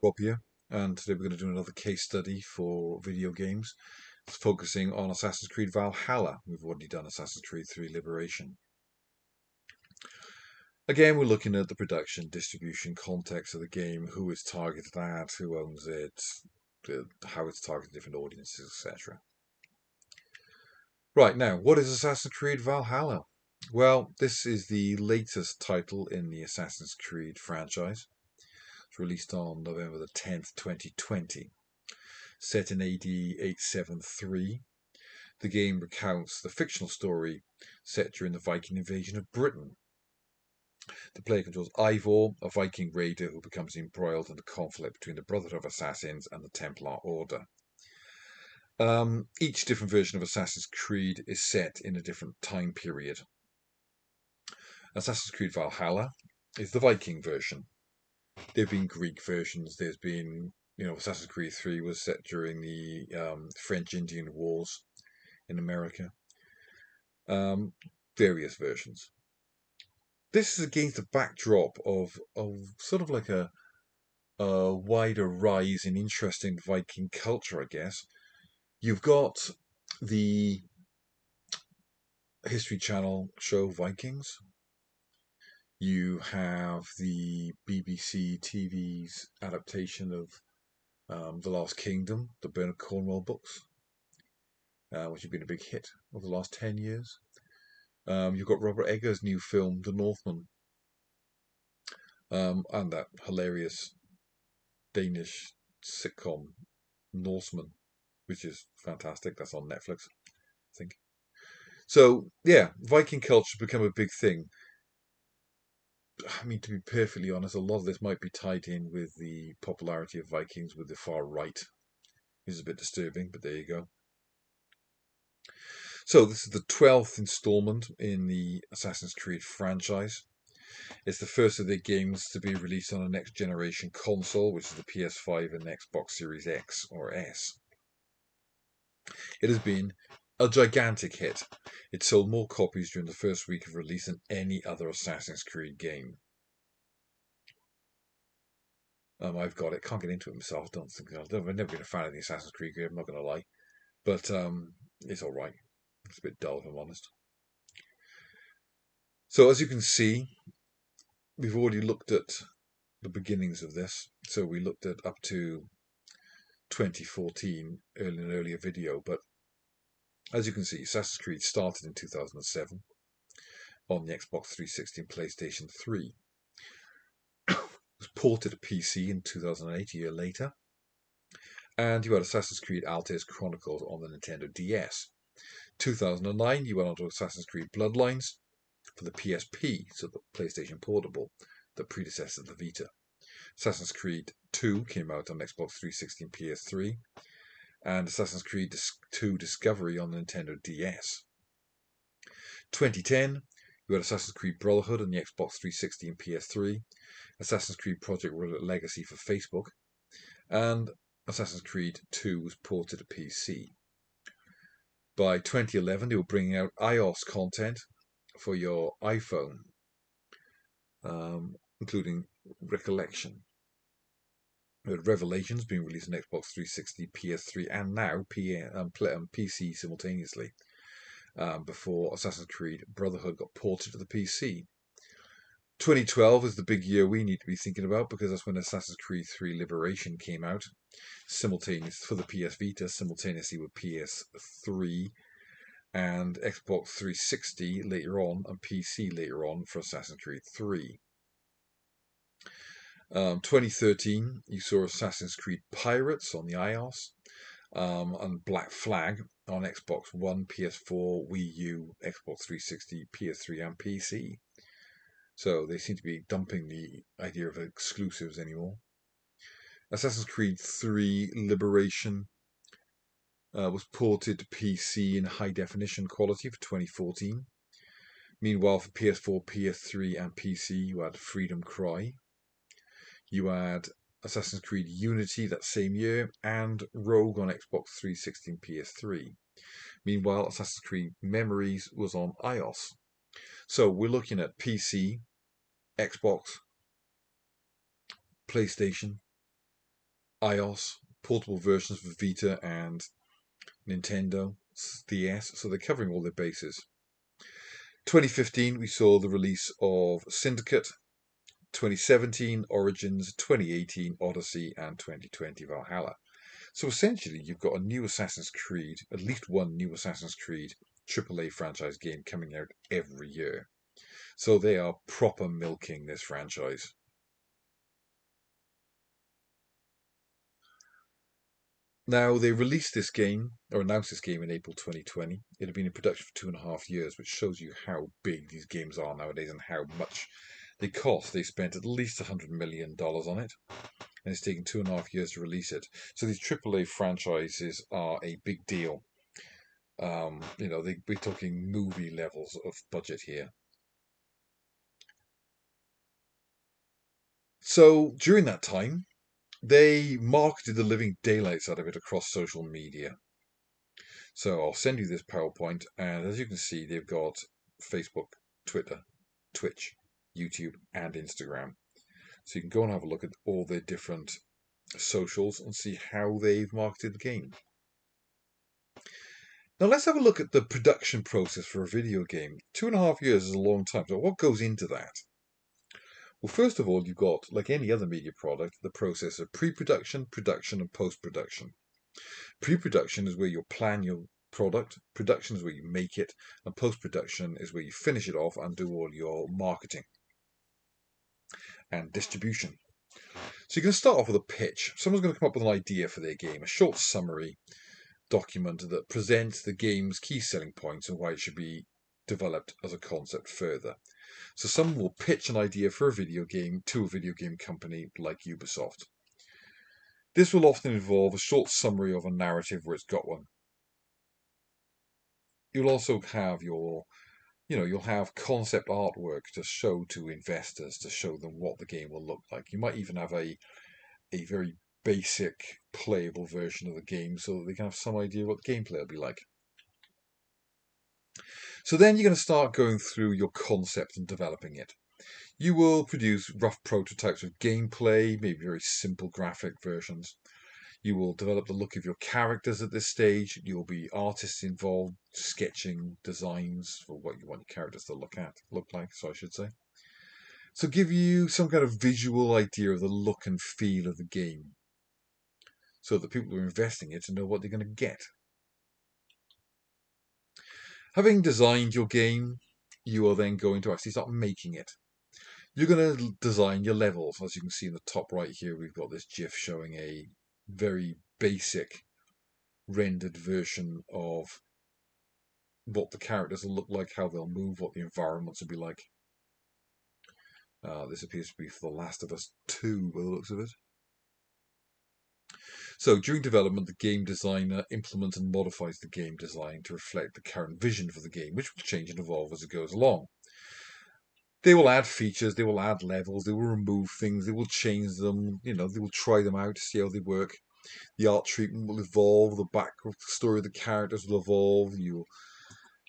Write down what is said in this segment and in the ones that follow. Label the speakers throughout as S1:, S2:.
S1: Rob here, and today we're going to do another case study for video games, focusing on Assassin's Creed Valhalla. We've already done Assassin's Creed 3 Liberation. Again, we're looking at the production, distribution, context of the game, who it's targeted at, who owns it, how it's targeted different audiences, etc. Right, now, what is Assassin's Creed Valhalla? Well, this is the latest title in the Assassin's Creed franchise. It's released on November the 10th, 2020. Set in AD 873, the game recounts the fictional story set during the Viking invasion of Britain. The player controls Ivor, a Viking raider who becomes embroiled in the conflict between the Brotherhood of Assassins and the Templar Order. Each different version of Assassin's Creed is set in a different time period. Assassin's Creed Valhalla is the Viking version. There have been Greek versions. There's been, Assassin's Creed 3 was set during the French-Indian Wars in America. Various versions. This is against the backdrop of sort of like a wider rise in interest in Viking culture, I guess. You've got the History Channel show Vikings. You have the BBC TV's adaptation of The Last Kingdom, the Bernard Cornwell books, which have been a big hit over the last 10 years. You've got Robert Eggers' new film, The Northman, and that hilarious Danish sitcom, Norseman, which is fantastic. That's on Netflix, I think. So, yeah, Viking culture become a big thing. I mean, to be perfectly honest, a lot of this might be tied in with the popularity of Vikings with the far right. It's a bit disturbing, but there you go. So, this is the 12th installment in the Assassin's Creed franchise. It's the first of their games to be released on a next generation console, which is the PS5 and Xbox Series X or S. It has been a gigantic hit. It sold more copies during the first week of release than any other Assassin's Creed game. I've got it. Can't get into it myself. I've never been a fan of the Assassin's Creed game. I'm not going to lie, but it's all right. It's a bit dull, if I'm honest. So as you can see, we've already looked at the beginnings of this. So we looked at up to 2014 in an earlier video, but as you can see, Assassin's Creed started in 2007 on the Xbox 360 and PlayStation 3. It was ported to PC in 2008, a year later. And you had Assassin's Creed Altair's Chronicles on the Nintendo DS. 2009, you went on to Assassin's Creed Bloodlines for the PSP, so the PlayStation Portable, the predecessor of the Vita. Assassin's Creed 2 came out on Xbox 360 and PS3, and Assassin's Creed 2 Discovery on the Nintendo DS. 2010, you had Assassin's Creed Brotherhood on the Xbox 360 and PS3, Assassin's Creed Project Legacy for Facebook, and Assassin's Creed 2 was ported to PC. By 2011, they were bringing out iOS content for your iPhone, including Recollection. We had Revelations being released on Xbox 360, PS3, and now PC simultaneously, before Assassin's Creed Brotherhood got ported to the PC. 2012 is the big year we need to be thinking about, because that's when Assassin's Creed 3 Liberation came out, simultaneous for the PS Vita, simultaneously with PS3 and Xbox 360 later on, and PC later on for Assassin's Creed 3. 2013, you saw Assassin's Creed Pirates on the iOS, and Black Flag on Xbox One, PS4, Wii U, Xbox 360, PS3, and PC. So they seem to be dumping the idea of exclusives anymore. Assassin's Creed 3 Liberation was ported to PC in high definition quality for 2014. Meanwhile, for PS4, PS3, and PC, you had Freedom Cry. You had Assassin's Creed Unity that same year, and Rogue on Xbox 360 and PS3. Meanwhile, Assassin's Creed Memories was on iOS. So we're looking at PC, Xbox, PlayStation, iOS, portable versions for Vita and Nintendo DS, so they're covering all their bases. 2015, we saw the release of Syndicate, 2017, Origins, 2018, Odyssey, and 2020, Valhalla. So essentially, you've got a new Assassin's Creed, at least one new Assassin's Creed AAA franchise game coming out every year. So they are proper milking this franchise. Now, they released this game, or announced this game in April 2020. It had been in production for 2.5 years, which shows you how big these games are nowadays and how much they cost. They spent at least $100 million on it, and it's taken 2.5 years to release it. So these AAA franchises are a big deal. We're talking movie levels of budget here. So during that time, they marketed the living daylights out of it across social media. So I'll send you this PowerPoint, and as you can see, they've got Facebook, Twitter, Twitch, YouTube, and Instagram. So you can go and have a look at all their different socials and see how they've marketed the game. Now let's have a look at the production process for a video game. 2.5 years is a long time, so what goes into that? Well, first of all, you've got, like any other media product, the process of pre-production, production, and post-production. Pre-production is where you plan your product, production is where you make it, and post-production is where you finish it off and do all your marketing and distribution. So you're going to start off with a pitch. Someone's going to come up with an idea for their game, a short summary document that presents the game's key selling points and why it should be developed as a concept further. So someone will pitch an idea for a video game to a video game company like Ubisoft. This will often involve a short summary of a narrative where it's got one. You'll also have you'll have concept artwork to show to investors to show them what the game will look like. You might even have a very basic playable version of the game so that they can have some idea what the gameplay will be like. So then you're going to start going through your concept and developing it. You will produce rough prototypes of gameplay, maybe very simple graphic versions. You will develop the look of your characters at this stage. You'll be artists involved, sketching designs for what you want your characters to look like, so I should say. So give you some kind of visual idea of the look and feel of the game, so that people who are investing in it to know what they're going to get. Having designed your game, you are then going to actually start making it. You're going to design your levels. As you can see in the top right here, we've got this GIF showing a very basic rendered version of what the characters will look like, how they'll move, what the environments will be like. This appears to be for The Last of Us 2 by the looks of it. So during development, the game designer implements and modifies the game design to reflect the current vision for the game, which will change and evolve as it goes along. They will add features, they will add levels, they will remove things, they will change them, they will try them out to see how they work. The art treatment will evolve, the backstory of the characters will evolve, you'll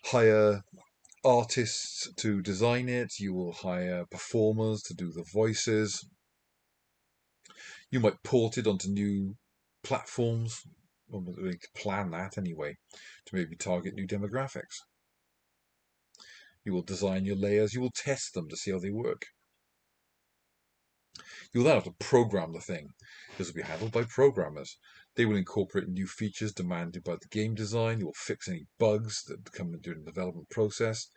S1: hire artists to design it, you will hire performers to do the voices. You might port it onto new platforms, or plan that anyway, to maybe target new demographics. You will design your layers, you will test them to see how they work. You'll then have to program the thing. This will be handled by programmers. They will incorporate new features demanded by the game design. You will fix any bugs that come during the development process.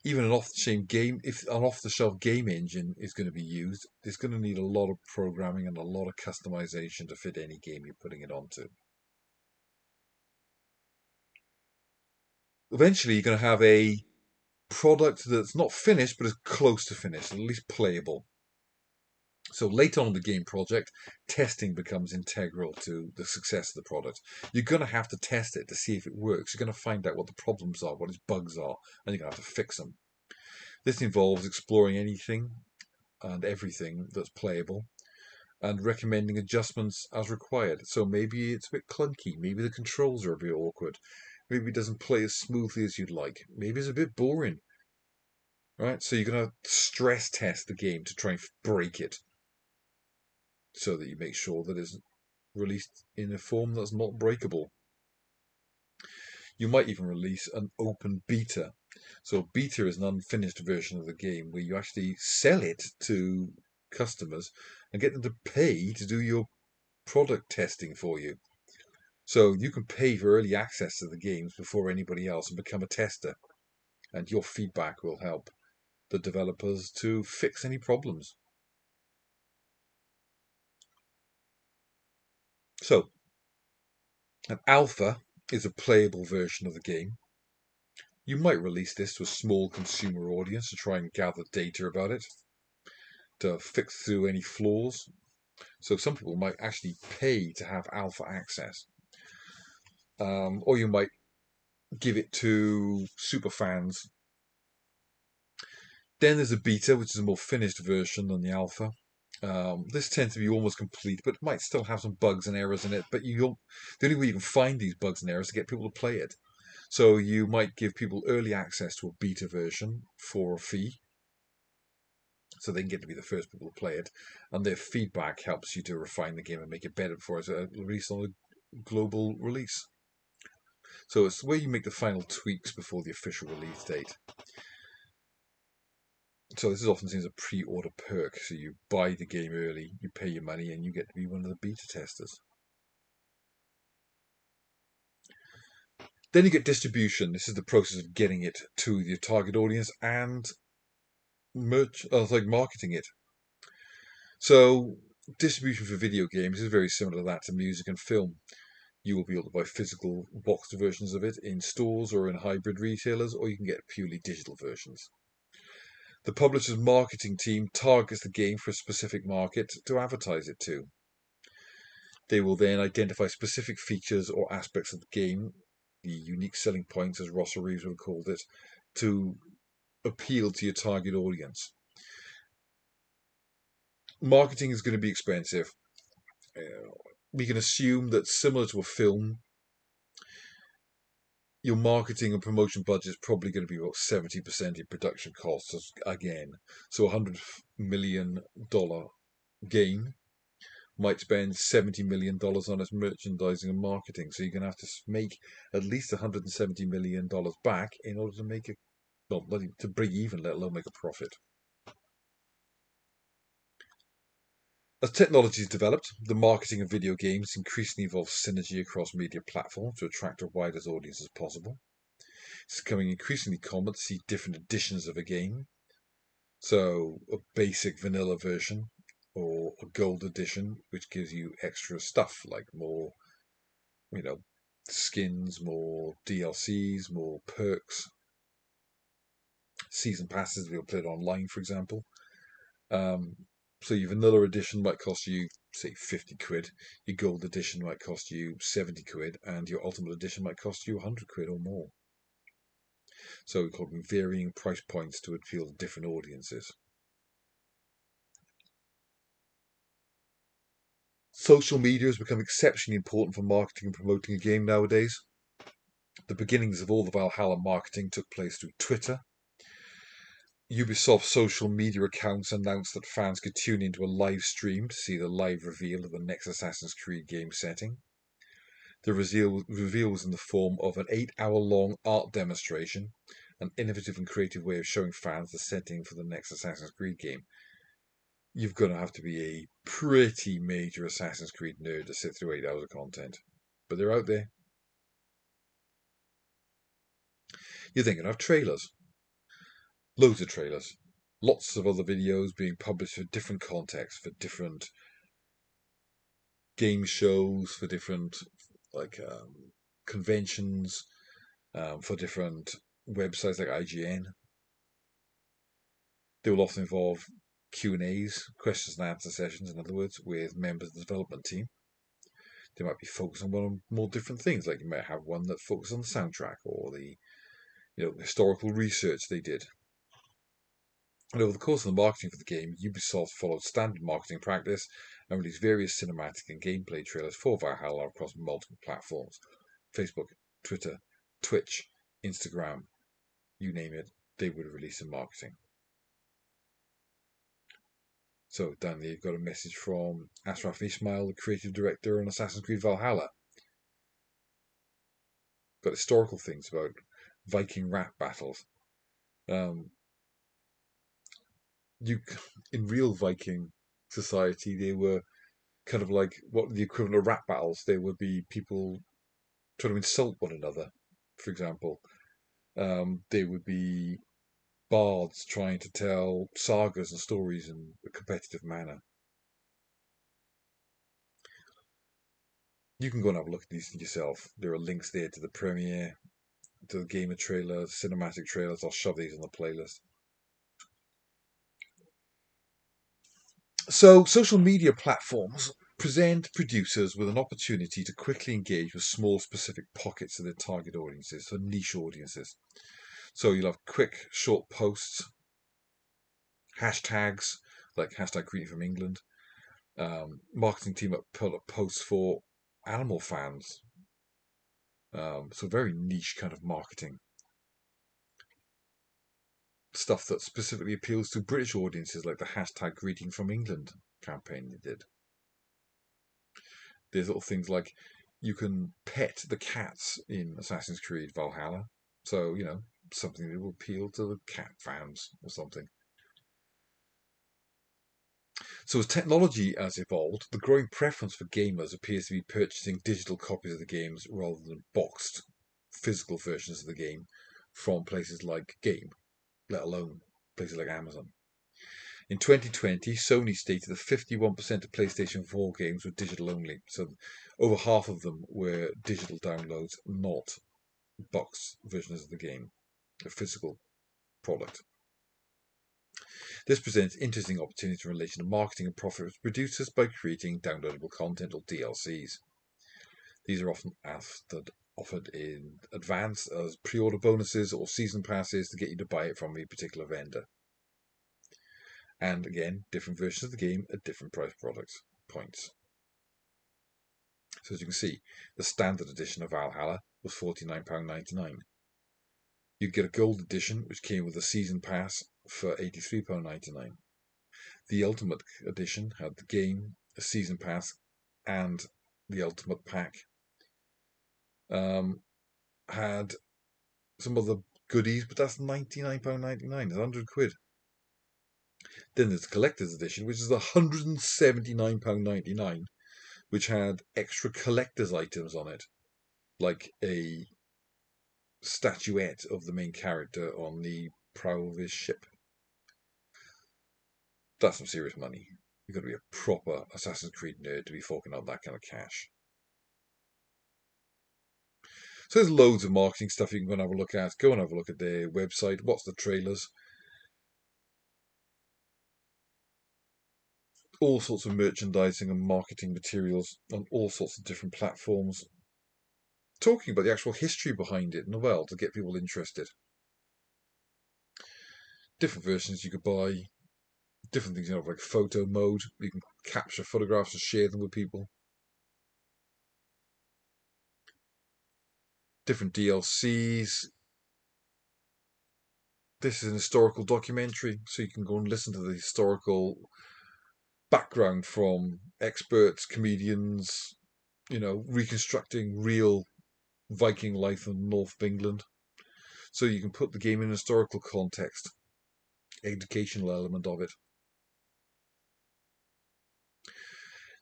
S1: Even an off-the-shelf game, if an off-the-shelf game engine is going to be used, it's going to need a lot of programming and a lot of customization to fit any game you're putting it onto. Eventually, you're going to have a product that's not finished, but is close to finished, at least playable. So later on in the game project, testing becomes integral to the success of the product. You're going to have to test it to see if it works. You're going to find out what the problems are, what its bugs are, and you're going to have to fix them. This involves exploring anything and everything that's playable and recommending adjustments as required. So maybe it's a bit clunky, maybe the controls are a bit awkward, maybe it doesn't play as smoothly as you'd like, maybe it's a bit boring. Right? So you're going to stress test the game to try and break it, so that you make sure that released in a form that's not breakable. You might even release an open beta. So beta is an unfinished version of the game where you actually sell it to customers and get them to pay to do your product testing for you. So you can pay for early access to the games before anybody else and become a tester. And your feedback will help the developers to fix any problems. So, an alpha is a playable version of the game. You might release this to a small consumer audience to try and gather data about it, to fix through any flaws. So some people might actually pay to have alpha access. Or you might give it to super fans. Then there's a beta, which is a more finished version than the alpha. This tends to be almost complete, but it might still have some bugs and errors in it. But the only way you can find these bugs and errors is to get people to play it. So you might give people early access to a beta version for a fee, so they can get to be the first people to play it, and their feedback helps you to refine the game and make it better before it's released on a global release. So it's where you make the final tweaks before the official release date. So this is often seen as a pre-order perk. So you buy the game early, you pay your money, and you get to be one of the beta testers. Then you get distribution. This is the process of getting it to your target audience and marketing it. So distribution for video games is very similar to that to music and film. You will be able to buy physical boxed versions of it in stores or in hybrid retailers, or you can get purely digital versions. The publisher's marketing team targets the game for a specific market to advertise it to. They will then identify specific features or aspects of the game, the unique selling points, as Ross Reeves would have called it, to appeal to your target audience. Marketing is going to be expensive. We can assume that similar to a film, your marketing and promotion budget is probably going to be about 70% in production costs again. So $100 million game might spend $70 million on its merchandising and marketing. So you're going to have to make at least $170 million back in order to make it, well, to break even, let alone make a profit. As technology is developed, the marketing of video games increasingly involves synergy across media platforms to attract a wide audience as possible. It's becoming increasingly common to see different editions of a game. So a basic vanilla version or a gold edition, which gives you extra stuff like more, skins, more DLCs, more perks, season passes to be able to play it online, for example. So your vanilla edition might cost you, say, 50 quid. Your gold edition might cost you 70 quid, and your ultimate edition might cost you 100 quid or more. So we're talking varying price points to appeal to different audiences. Social media has become exceptionally important for marketing and promoting a game nowadays. The beginnings of all the Valhalla marketing took place through Twitter. Ubisoft's social media accounts announced that fans could tune into a live stream to see the live reveal of the next Assassin's Creed game setting. The reveal was in the form of an 8-hour-long art demonstration, an innovative and creative way of showing fans the setting for the next Assassin's Creed game. You're going to have to be a pretty major Assassin's Creed nerd to sit through 8 hours of content. But they're out there. You're thinking of trailers. Loads of trailers. Lots of other videos being published for different contexts, for different game shows, for different conventions, for different websites like IGN. They will often involve Q&As, questions and answer sessions, in other words, with members of the development team. They might be focused on one or more different things, like you might have one that focuses on the soundtrack or the historical research they did. And over the course of the marketing for the game, Ubisoft followed standard marketing practice and released various cinematic and gameplay trailers for Valhalla across multiple platforms: Facebook, Twitter, Twitch, Instagram, you name it, they would release in marketing. So down there you've got a message from Ashraf Ismail, the creative director on Assassin's Creed Valhalla. Got historical things about Viking rap battles. Um, you in real Viking society, they were kind of like what the equivalent of rap battles. There would be people trying to insult one another, for example. There would be bards trying to tell sagas and stories in a competitive manner. You can go and have a look at these yourself. There are links there to the premiere, to the gamer trailers, cinematic trailers. I'll shove these on the playlist. So, social media platforms present producers with an opportunity to quickly engage with small, specific pockets of their target audiences, so niche audiences. So, you'll have quick, short posts, hashtags like hashtag greeting from England. Marketing team that put up posts for animal fans. So, very niche kind of marketing stuff that specifically appeals to British audiences, like the hashtag greeting from England campaign they did. There's little things like you can pet the cats in Assassin's Creed Valhalla. So, something that will appeal to the cat fans or something. So, as technology has evolved, the growing preference for gamers appears to be purchasing digital copies of the games rather than boxed physical versions of the game from places like Game, let alone places like Amazon. In 2020, Sony stated that 51% of PlayStation 4 games were digital only. So over half of them were digital downloads, not box versions of the game, a physical product. This presents interesting opportunities in relation to marketing and profit for producers by creating downloadable content or DLCs. These are often offered in advance as pre-order bonuses or season passes to get you to buy it from a particular vendor. And again, different versions of the game at different price product points. So as you can see, the standard edition of Valhalla was £49.99. You'd get a gold edition, which came with a season pass for £83.99. The ultimate edition had the game, a season pass, and the ultimate pack. Had some other goodies, but that's £99.99. It's £100. Then there's the collector's edition, which is £179.99, which had extra collector's items on it, like a statuette of the main character on the prow of his ship. That's some serious money. You've got to be a proper Assassin's Creed nerd to be forking out that kind of cash. So there's loads of marketing stuff you can go and have a look at. Go and have a look at their website. Watch the trailers. All sorts of merchandising and marketing materials on all sorts of different platforms. Talking about the actual history behind it as well to get people interested. Different versions you could buy. Different things, like photo mode. You can capture photographs and share them with people. Different DLCs. This is an historical documentary, so you can go and listen to the historical background from experts, comedians, reconstructing real Viking life in the north of England. So you can put the game in historical context, educational element of it.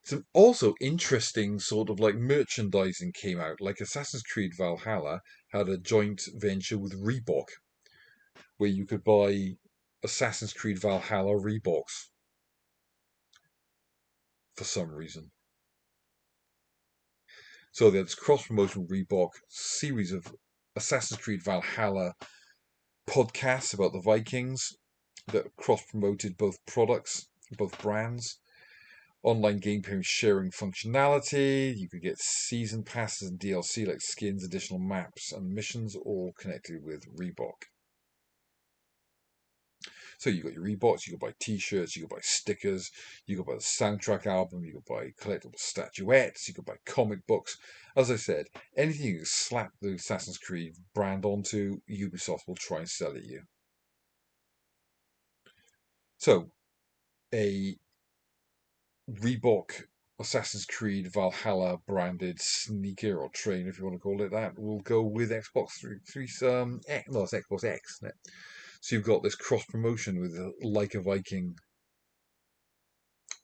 S1: Some also interesting sort of like merchandising came out, like Assassin's Creed Valhalla had a joint venture with Reebok, where you could buy Assassin's Creed Valhalla Reeboks for some reason. So there's cross-promotion with Reebok, series of Assassin's Creed Valhalla podcasts about the Vikings that cross-promoted both products, both brands. Online gameplay sharing functionality. You could get season passes and DLC like skins, additional maps, and missions, all connected with Reebok. So you got your Reeboks, you could buy T-shirts, you could buy stickers, you could buy the soundtrack album, you could buy collectible statuettes, you could buy comic books. As I said, anything you can slap the Assassin's Creed brand onto, Ubisoft will try and sell at you. So, a Reebok Assassin's Creed Valhalla branded sneaker or train, if you want to call it that, will go with Xbox 3 X. No, it's Xbox X, isn't it? So you've got this cross promotion with the Like a Viking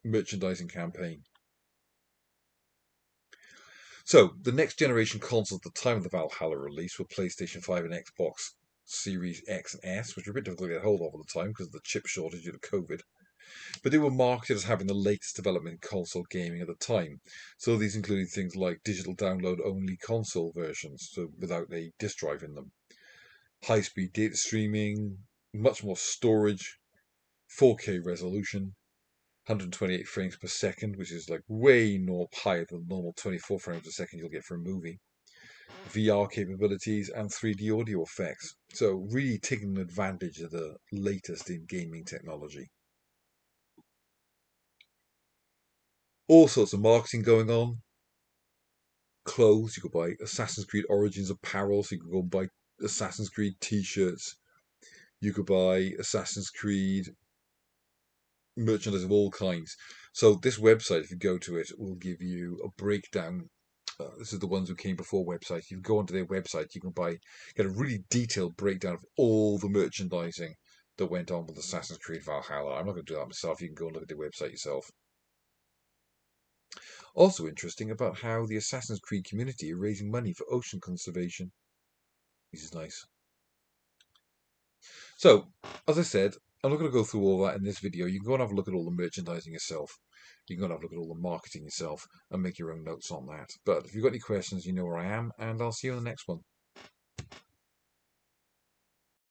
S1: merchandising campaign. So the next generation consoles at the time of the Valhalla release were PlayStation 5 and Xbox Series X and S, which were a bit difficult to get hold of at the time because of the chip shortage due to COVID. But they were marketed as having the latest development in console gaming at the time. So these included things like digital download only console versions, so without a disk drive in them, high speed data streaming, much more storage, 4K resolution, 128 frames per second, which is like way more higher than the normal 24 frames per second you'll get for a movie, VR capabilities, and 3D audio effects. So really taking advantage of the latest in gaming technology. All sorts of marketing going on. Clothes, you could buy Assassin's Creed Origins apparel, so you could go and buy Assassin's Creed t-shirts. You could buy Assassin's Creed merchandise of all kinds. So this website, if you go to it, will give you a breakdown. This is the ones who came before websites. You go onto their website, you can get a really detailed breakdown of all the merchandising that went on with Assassin's Creed Valhalla. I'm not going to do that myself. You can go and look at their website yourself. Also interesting about how the Assassin's Creed community are raising money for ocean conservation. This is nice. So, as I said, I'm not going to go through all that in this video. You can go and have a look at all the merchandising yourself. You can go and have a look at all the marketing yourself and make your own notes on that. But if you've got any questions, you know where I am, and I'll see you in the next one.